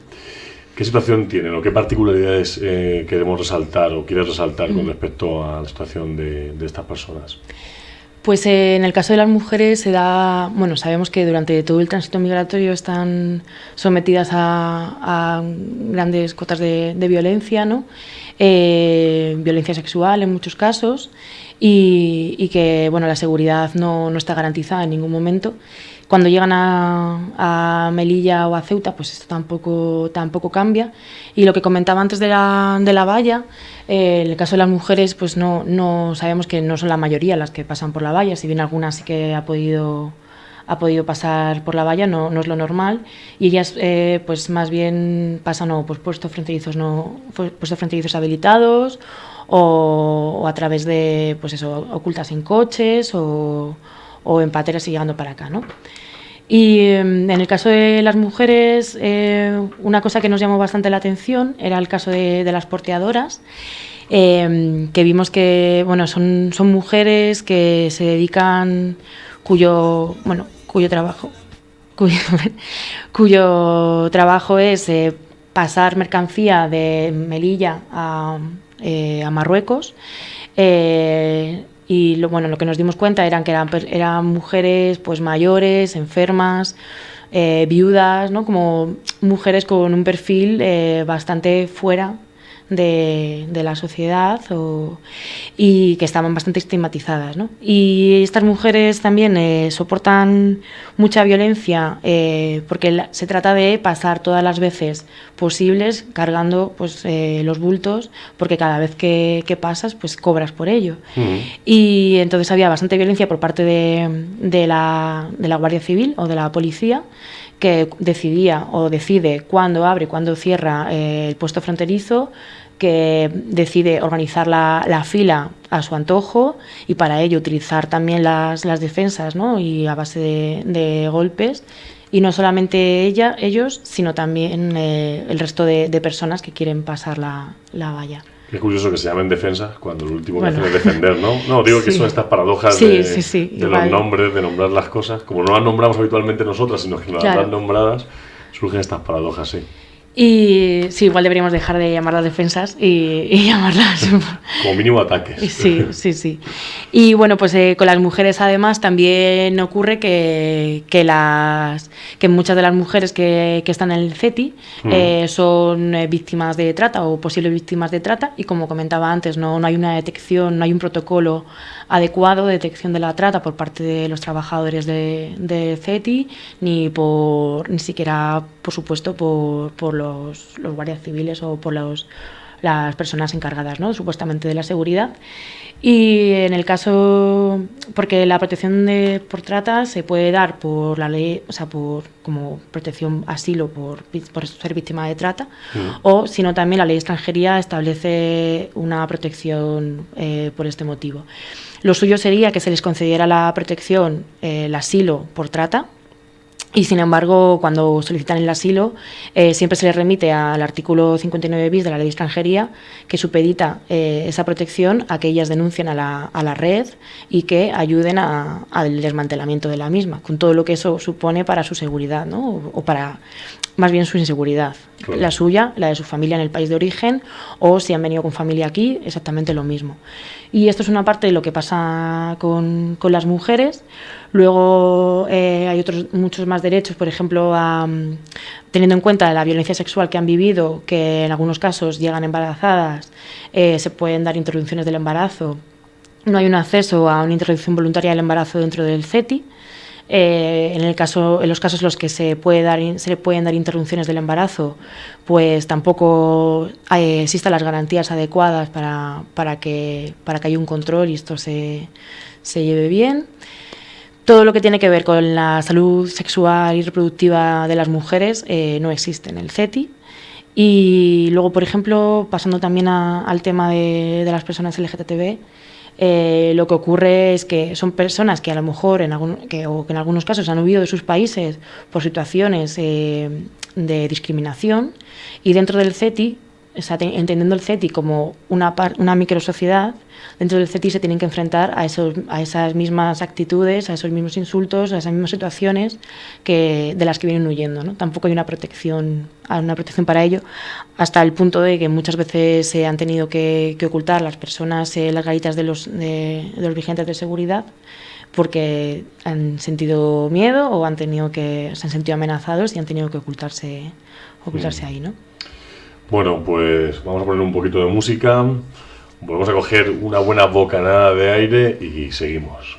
¿Qué situación tienen o qué particularidades queremos resaltar o quieres resaltar con respecto a la situación de estas personas? Pues en el caso de las mujeres sabemos que durante todo el tránsito migratorio están sometidas a grandes cotas de violencia, ¿no? Violencia sexual en muchos casos, y que la seguridad no está garantizada en ningún momento. Cuando llegan a Melilla o a Ceuta, pues esto tampoco cambia. Y lo que comentaba antes de la valla, en el caso de las mujeres, pues no sabemos que no son la mayoría las que pasan por la valla, si bien algunas sí que ha podido pasar por la valla, no es lo normal, y ellas pues más bien pasan por puestos fronterizos habilitados o a través de ocultas en coches o en pateras y llegando para acá, ¿no? Y en el caso de las mujeres, una cosa que nos llamó bastante la atención era el caso de las porteadoras, que vimos que son mujeres que se dedican, cuyo trabajo es pasar mercancía de Melilla a Marruecos, y lo que nos dimos cuenta eran que eran mujeres pues mayores, enfermas, viudas, ¿no? Como mujeres con un perfil bastante fuera de la sociedad y que estaban bastante estigmatizadas, ¿no? Y estas mujeres también soportan mucha violencia porque se trata de pasar todas las veces posibles cargando pues los bultos, porque cada vez que pasas pues cobras por ello. Y entonces había bastante violencia por parte de la Guardia Civil o de la policía, que decide cuándo abre, cuándo cierra el puesto fronterizo, que decide organizar la fila a su antojo y para ello utilizar también las defensas, ¿no? Y a base de golpes, y no solamente ellos, sino también el resto de personas que quieren pasar la valla. Qué curioso que se llamen defensas cuando lo último que hacen es defender, ¿no? No, digo que son estas paradojas de los nombres, de nombrar las cosas. Como no las nombramos habitualmente nosotras, sino que nos las dan nombradas, surgen estas paradojas, sí. Y sí, igual deberíamos dejar de llamarlas defensas y llamarlas... Como mínimo ataques. Sí. Y pues con las mujeres además también ocurre que muchas de las mujeres que están en el CETI son víctimas de trata o posibles víctimas de trata, y como comentaba antes, no hay una detección, no hay un protocolo adecuado de detección de la trata por parte de los trabajadores de CETI, ni siquiera, por supuesto, por los guardias civiles o por las personas encargadas, ¿no?, supuestamente de la seguridad. Y en el caso, porque la protección por trata se puede dar por la ley, como protección asilo por ser víctima de trata, o si no también la ley de extranjería establece una protección por este motivo. Lo suyo sería que se les concediera la protección, el asilo por trata, Y sin embargo, cuando solicitan el asilo, siempre se les remite al artículo 59 bis de la Ley de Extranjería, que supedita esa protección a que ellas denuncien a la red y que ayuden al desmantelamiento de la misma, con todo lo que eso supone para su seguridad, ¿no? O para, más bien, su inseguridad. Claro. La suya, la de su familia en el país de origen, o si han venido con familia aquí, exactamente lo mismo. Y esto es una parte de lo que pasa con las mujeres. Luego hay muchos más derechos, por ejemplo, teniendo en cuenta la violencia sexual que han vivido, que en algunos casos llegan embarazadas, se pueden dar interrupciones del embarazo. No hay un acceso a una interrupción voluntaria del embarazo dentro del CETI. En los casos en los que se le pueden dar interrupciones del embarazo, pues tampoco existen las garantías adecuadas para que haya un control y esto se lleve bien. Todo lo que tiene que ver con la salud sexual y reproductiva de las mujeres no existe en el CETI. Y luego, por ejemplo, pasando también al tema de las personas LGTB, lo que ocurre es que son personas que a lo mejor en algunos casos han huido de sus países por situaciones de discriminación, y dentro del CETI, o sea, entendiendo el CETI como una microsociedad, dentro del CETI se tienen que enfrentar a esas mismas actitudes, a esos mismos insultos, a esas mismas situaciones de las que vienen huyendo, ¿no? Tampoco hay una protección para ello, hasta el punto de que muchas veces se han tenido que ocultar las personas las garitas de los vigentes de seguridad, porque han sentido miedo o se han sentido amenazados y han tenido que ocultarse ahí, ¿no? Bueno, pues vamos a poner un poquito de música, volvemos a coger una buena bocanada de aire y seguimos.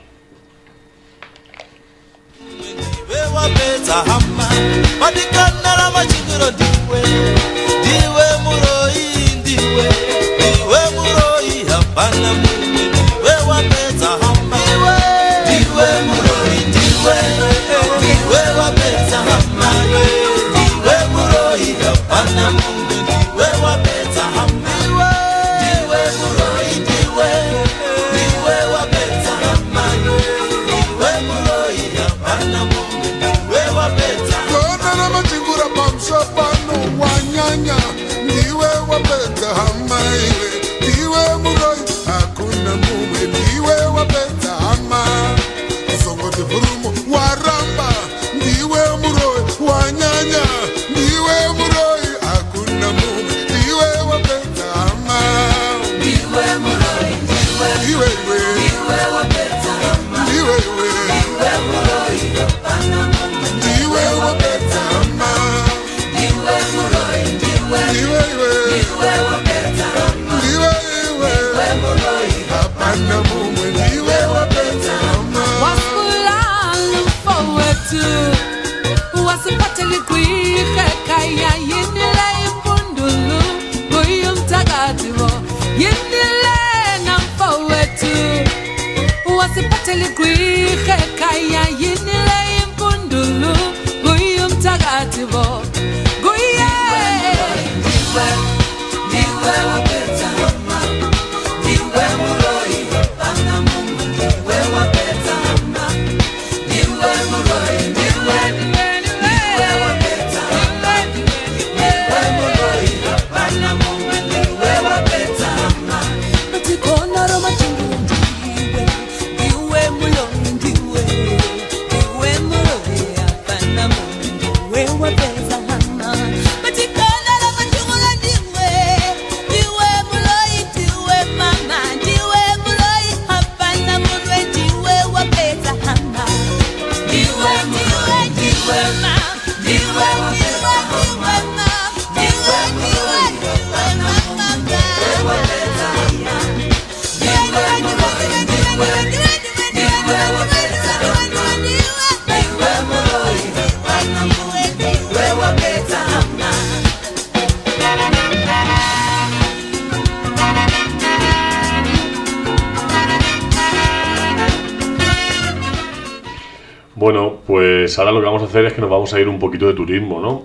Bueno, pues ahora lo que vamos a hacer es que nos vamos a ir un poquito de turismo, ¿no?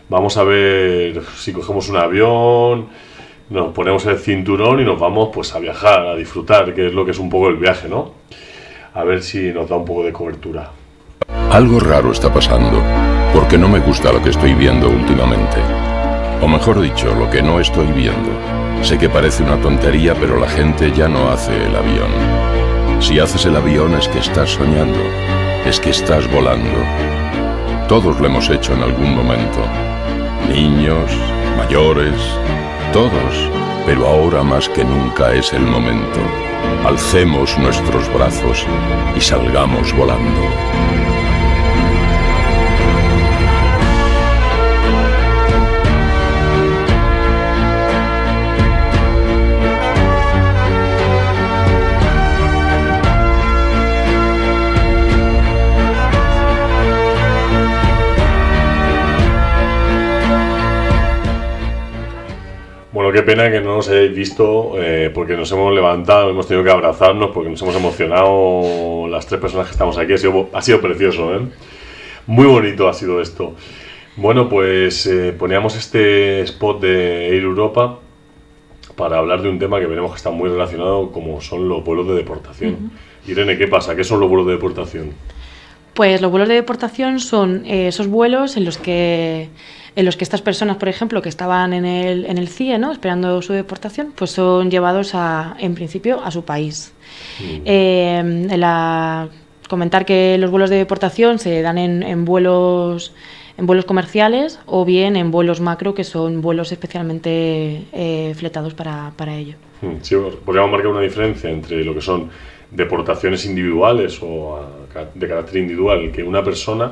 Vamos a ver si cogemos un avión, nos ponemos el cinturón y nos vamos pues a viajar, a disfrutar, que es lo que es un poco el viaje, ¿no? A ver si nos da un poco de cobertura. Algo raro está pasando, porque no me gusta lo que estoy viendo últimamente. O mejor dicho, lo que no estoy viendo. Sé que parece una tontería, pero la gente ya no hace el avión. Si haces el avión es que estás soñando, es que estás volando. Todos lo hemos hecho en algún momento. Niños, mayores, todos. Pero ahora más que nunca es el momento. Alcemos nuestros brazos y salgamos volando. Bueno, qué pena que no nos hayáis visto, porque nos hemos levantado, hemos tenido que abrazarnos, porque nos hemos emocionado las tres personas que estamos aquí. Ha sido precioso, ¿eh? Muy bonito ha sido esto. Bueno, pues poníamos este spot de Air Europa para hablar de un tema que veremos que está muy relacionado, como son los vuelos de deportación. Irene, ¿qué pasa? ¿Qué son los vuelos de deportación? Pues los vuelos de deportación son esos vuelos en los que estas personas, por ejemplo, que estaban en el CIE, ¿no?, esperando su deportación, pues son llevados en principio a su país. Comentar que los vuelos de deportación se dan en vuelos comerciales o bien en vuelos macro, que son vuelos especialmente fletados para ello. Sí, podríamos marcar una diferencia entre lo que son deportaciones individuales o de carácter individual, que una persona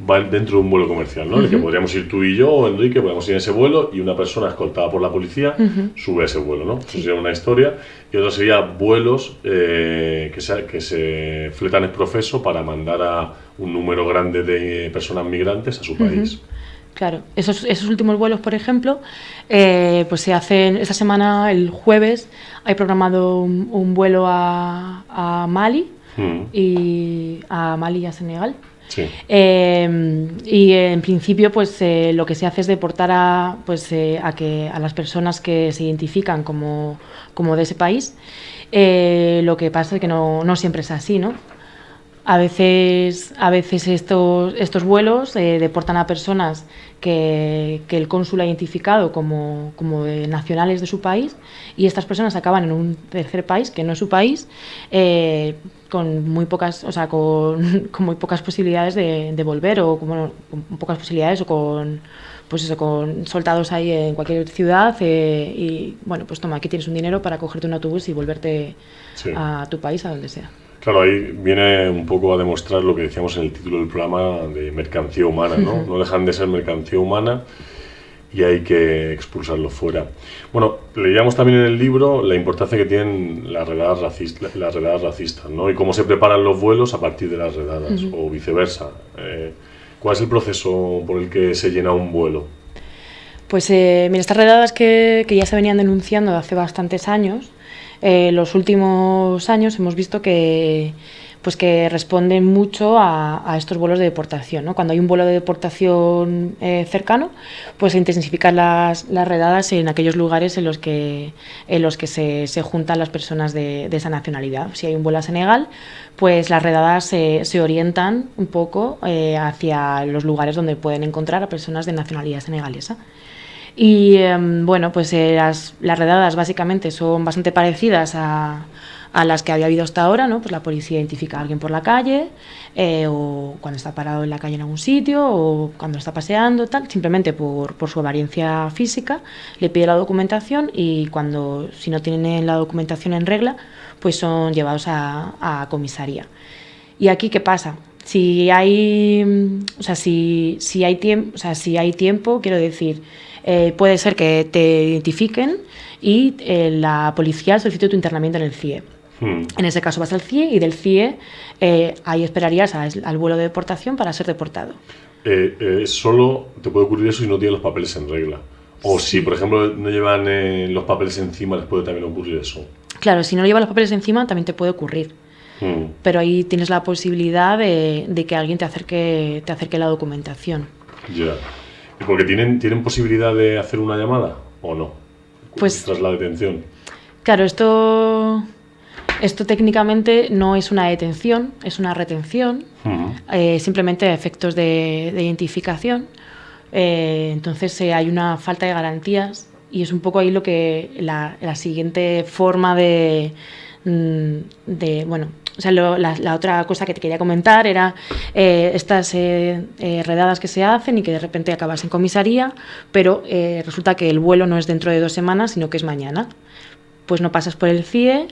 va dentro de un vuelo comercial, ¿no? El que podríamos ir tú y yo, o Enrique, podríamos ir en ese vuelo y una persona escoltada por la policía sube a ese vuelo, ¿no? Eso sería una historia. Y otra sería vuelos que se fletan ex professo para mandar a un número grande de personas migrantes a su país. Claro, esos últimos vuelos, por ejemplo, pues se hacen esta semana, el jueves, hay programado un vuelo a Mali y a Senegal. Sí. Y en principio, pues lo que se hace es deportar a las personas que se identifican como de ese país. Lo que pasa es que no siempre es así, ¿no? A veces estos vuelos deportan a personas que el cónsul ha identificado como de nacionales de su país, y estas personas acaban en un tercer país que no es su país, con muy pocas posibilidades de volver, o con pocas posibilidades, o con soldados ahí en cualquier ciudad, y bueno, pues toma, aquí tienes un dinero para cogerte un autobús y volverte a tu país, a donde sea. Claro, ahí viene un poco a demostrar lo que decíamos en el título del programa de mercancía humana, ¿no? No dejan de ser mercancía humana y hay que expulsarlo fuera. Bueno, leíamos también en el libro la importancia que tienen las redadas racistas, ¿no? Y cómo se preparan los vuelos a partir de las redadas, o viceversa. ¿Cuál es el proceso por el que se llena un vuelo? Pues mira, estas redadas que ya se venían denunciando hace bastantes años, los últimos años hemos visto que responden mucho a estos vuelos de deportación, ¿no? Cuando hay un vuelo de deportación cercano, pues se intensifican las redadas en aquellos lugares en los que se juntan las personas de esa nacionalidad. Si hay un vuelo a Senegal, pues las redadas se orientan un poco hacia los lugares donde pueden encontrar a personas de nacionalidad senegalesa. Y bueno, pues las redadas básicamente son bastante parecidas a las que había habido hasta ahora, ¿no? Pues la policía identifica a alguien por la calle, o cuando está parado en la calle en algún sitio, o cuando está paseando, tal, simplemente por su apariencia física, le pide la documentación, y si no tienen la documentación en regla, pues son llevados a comisaría. ¿Y aquí qué pasa? Si hay tiempo, quiero decir, puede ser que te identifiquen y la policía solicite tu internamiento en el CIE. En ese caso vas al CIE, y del CIE ahí esperarías al vuelo de deportación para ser deportado. Solo te puede ocurrir eso si no tienes los papeles en regla. O si, por ejemplo, no llevan los papeles encima, les puede también ocurrir eso. Claro, si no llevan los papeles encima también te puede ocurrir. Pero ahí tienes la posibilidad de que alguien te acerque la documentación. Ya. ¿Y porque tienen posibilidad de hacer una llamada o no? Pues tras la detención. Claro, esto Esto técnicamente no es una detención, es una retención, simplemente a efectos de identificación. Entonces hay una falta de garantías y es un poco ahí lo que la siguiente forma bueno, o sea, la otra cosa que te quería comentar era estas redadas que se hacen y que de repente acabas en comisaría, pero resulta que el vuelo no es dentro de 2 semanas, sino que es mañana. Pues no pasas por el CIE,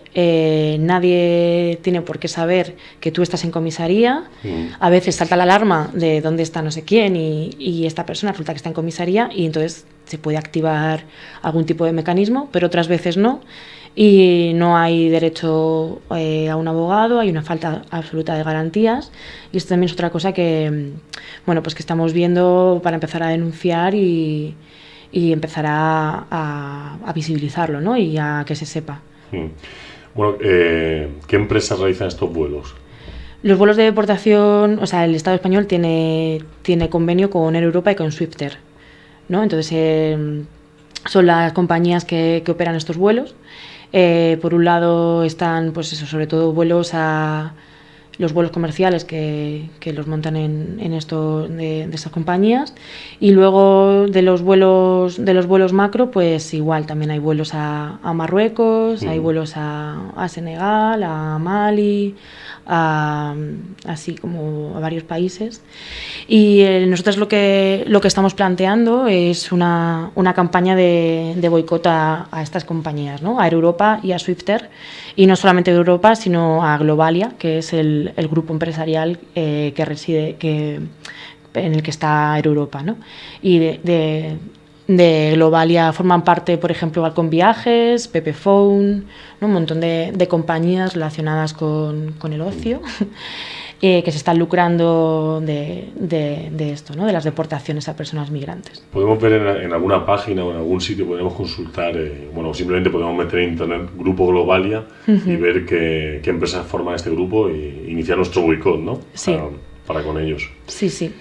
nadie tiene por qué saber que tú estás en comisaría. A veces salta la alarma de dónde está no sé quién y esta persona resulta que está en comisaría y entonces se puede activar algún tipo de mecanismo, pero otras veces no. Y no hay derecho a un abogado, hay una falta absoluta de garantías. Y esto también es otra cosa que, bueno, pues que estamos viendo para empezar a denunciar y empezar a visibilizarlo, ¿no? Y a que se sepa. Bueno, ¿qué empresas realizan estos vuelos? Los vuelos de deportación, o sea, el Estado español tiene convenio con Air Europa y con Swifter, ¿no? Entonces, son las compañías que operan estos vuelos. Por un lado están, pues eso, sobre todo los vuelos comerciales que los montan en esto de esas compañías, y luego de los vuelos macro, pues igual también hay vuelos a Marruecos, hay vuelos a Senegal, a Mali, así como a varios países. Y nosotros lo que estamos planteando es una campaña de boicot a estas compañías, ¿no? A Air Europa y a Swifter, y no solamente a Europa, sino a Globalia, que es el grupo empresarial en el que está Air Europa, ¿no? Y de Globalia forman parte, por ejemplo, Balcón Viajes, Pepe Phone, ¿no? Un montón de compañías relacionadas con el ocio que se están lucrando de esto, ¿no? De las deportaciones a personas migrantes. Podemos ver en alguna página o en algún sitio, podemos consultar, bueno, simplemente podemos meter en internet Grupo Globalia y ver qué empresas forman este grupo e iniciar nuestro boicot, ¿no? Sí. Para con ellos. Sí, sí.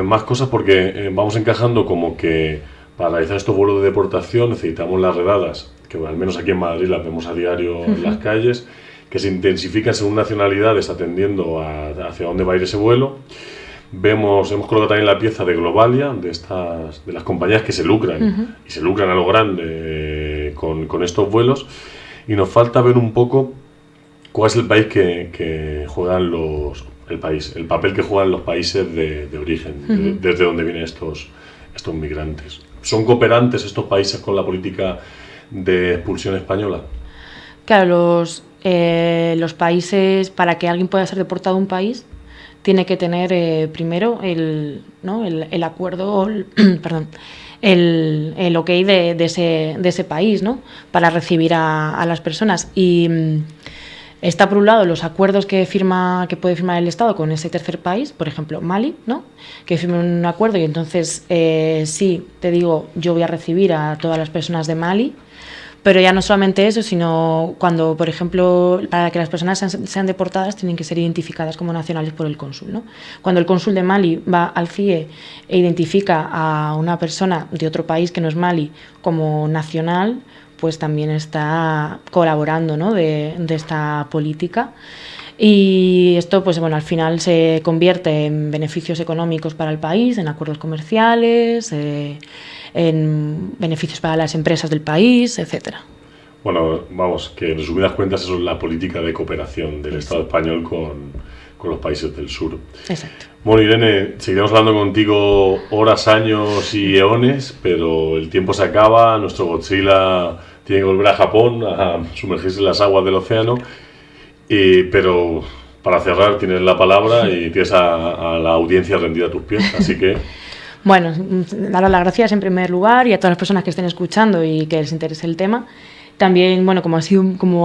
Más cosas porque vamos encajando como que para realizar estos vuelos de deportación necesitamos las redadas, que al menos aquí en Madrid las vemos a diario en las calles, que se intensifican según nacionalidades atendiendo hacia dónde va a ir ese vuelo. Hemos colocado también la pieza de Globalia, de las compañías que se lucran, y se lucran a lo grande con estos vuelos, y nos falta ver un poco cuál es el país que juegan el papel que juegan los países de origen, desde donde vienen estos migrantes. ¿Son cooperantes estos países con la política de expulsión española? Claro, los países, para que alguien pueda ser deportado a un país, tiene que tener primero el acuerdo, el ok de ese país, ¿no? Para recibir a las personas. Y está por un lado los acuerdos que puede firmar el Estado con ese tercer país, por ejemplo Mali, ¿no? Que firme un acuerdo y entonces sí, te digo, yo voy a recibir a todas las personas de Mali. Pero ya no solamente eso, sino cuando, por ejemplo, para que las personas sean deportadas tienen que ser identificadas como nacionales por el cónsul, ¿no? Cuando el cónsul de Mali va al CIE e identifica a una persona de otro país que no es Mali como nacional, pues también está colaborando, ¿no? de esta política. Y esto, pues bueno, al final se convierte en beneficios económicos para el país, en acuerdos comerciales, en beneficios para las empresas del país, etcétera. Bueno, vamos, que en resumidas cuentas eso es la política de cooperación del Estado español con los países del sur. Exacto. Bueno, Irene, seguiremos hablando contigo horas, años y eones, pero el tiempo se acaba, nuestro Godzilla tiene que volver a Japón a sumergirse en las aguas del océano. Pero para cerrar tienes la palabra y tienes a la audiencia rendida a tus pies, así que... Bueno, dar las gracias en primer lugar y a todas las personas que estén escuchando y que les interese el tema. También, bueno, como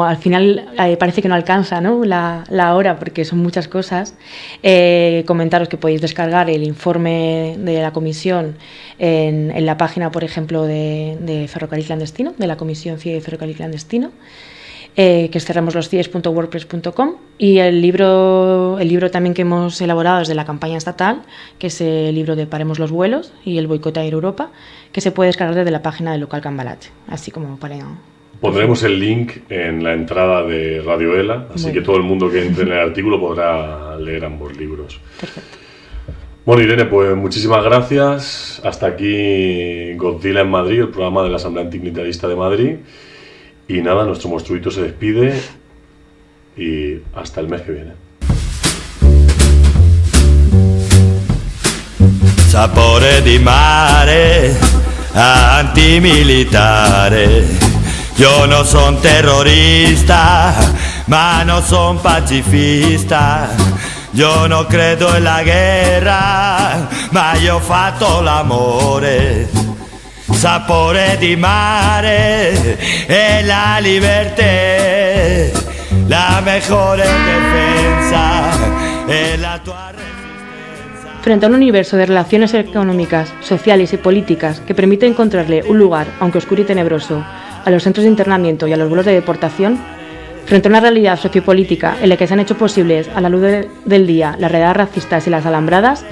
al final parece que no alcanza, ¿no? la hora, porque son muchas cosas, comentaros que podéis descargar el informe de la comisión en la página, por ejemplo, de Ferrocarril Clandestino, de la Comisión CIE de Ferrocarril Clandestino, que es cerramoslocies.wordpress.com, y el libro también que hemos elaborado desde la campaña estatal, que es el libro de Paremos los vuelos y el boicot a Air Europa, que se puede descargar desde la página del local Cambalache, así como para Pondremos el link en la entrada de Radio Ela, así que todo el mundo que entre en el artículo podrá leer ambos libros. Perfecto. Bueno, Irene, pues muchísimas gracias. Hasta aquí Godzilla en Madrid, el programa de la Asamblea Antimilitarista de Madrid. Y nada, nuestro monstruito se despide y hasta el mes que viene. Sapore di mare, antimilitare. Yo no son terrorista, ma no son pacifista. Yo no credo en la guerra, ma io ho fatto l'amore. Sapore di mare e la libertà, la mejor defensa è la tua resistencia. Frente a un universo de relaciones económicas, sociales y políticas que permite encontrarle un lugar, aunque oscuro y tenebroso, a los centros de internamiento y a los vuelos de deportación, frente a una realidad sociopolítica en la que se han hecho posibles a la luz del día las redadas racistas y las alambradas,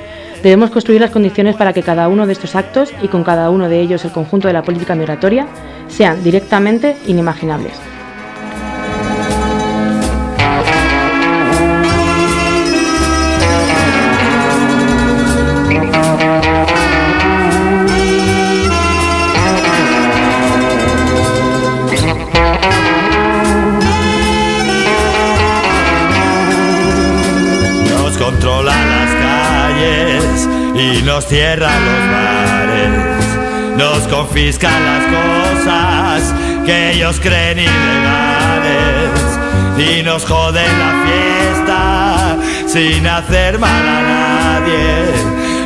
debemos construir las condiciones para que cada uno de estos actos, y con cada uno de ellos el conjunto de la política migratoria, sean directamente inimaginables. Controlan las calles y nos cierran los bares, nos confiscan las cosas que ellos creen ilegales y nos joden la fiesta sin hacer mal a nadie.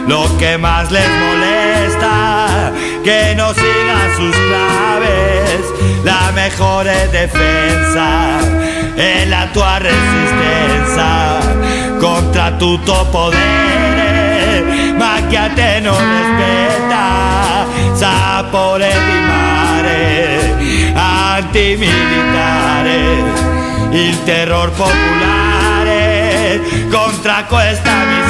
Lo que más les molesta, que no sigan sus claves, la mejor defensa è la tua resistenza contra tutto potere, ma che a te non rispetta. Sapore di mare, antimilitare, il terror popolare contra questa miseria.